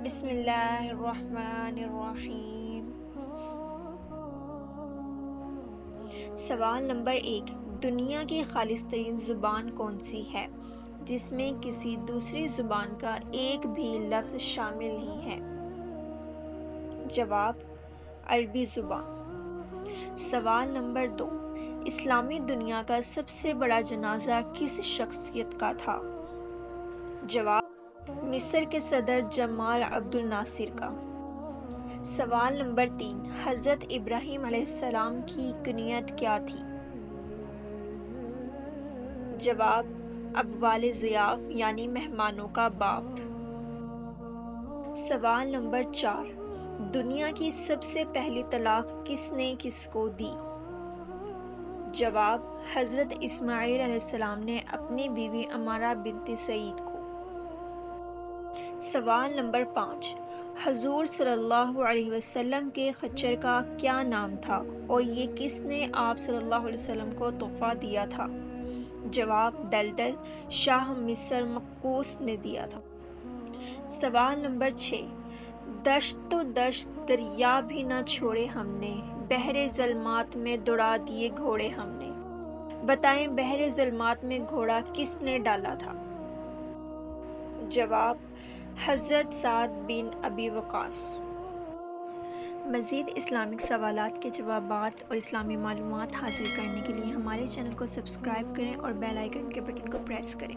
بسم اللہ الرحمن الرحیم۔ سوال نمبر 1، دنیا کی خالص ترین زبان کون سی ہے جس میں کسی دوسری زبان کا ایک بھی لفظ شامل نہیں ہے؟ جواب، عربی زبان۔ سوال نمبر 2، اسلامی دنیا کا سب سے بڑا جنازہ کس شخصیت کا تھا؟ جواب، مصر کے صدر جمال عبد الناصر کا۔ سوال نمبر 3، حضرت ابراہیم علیہ السلام کی کنیت کیا تھی؟ جواب، ابوال ضیاف یعنی مہمانوں کا باپ۔ سوال نمبر 4، دنیا کی سب سے پہلی طلاق کس نے کس کو دی؟ جواب، حضرت اسماعیل علیہ السلام نے اپنی بیوی امارہ بنت سعید کو۔ سوال نمبر 5، حضور صلی اللہ علیہ وسلم کے خچر کا کیا نام تھا اور یہ کس نے آپ صلی اللہ علیہ وسلم کو تحفہ دیا تھا؟ جواب، دلدل، شاہ مصر مقوس نے دیا تھا۔ سوال نمبر 6، دشت تو دشت دریا بھی نہ چھوڑے ہم نے، بحر ظلمات میں دوڑا دیے گھوڑے ہم نے۔ بتائیں بحر ظلمات میں گھوڑا کس نے ڈالا تھا؟ جواب، حضرت سعد بن ابی وقاص۔ مزید اسلامک سوالات کے جوابات اور اسلامی معلومات حاصل کرنے کے لیے ہمارے چینل کو سبسکرائب کریں اور بیل آئیکن کے بٹن کو پریس کریں۔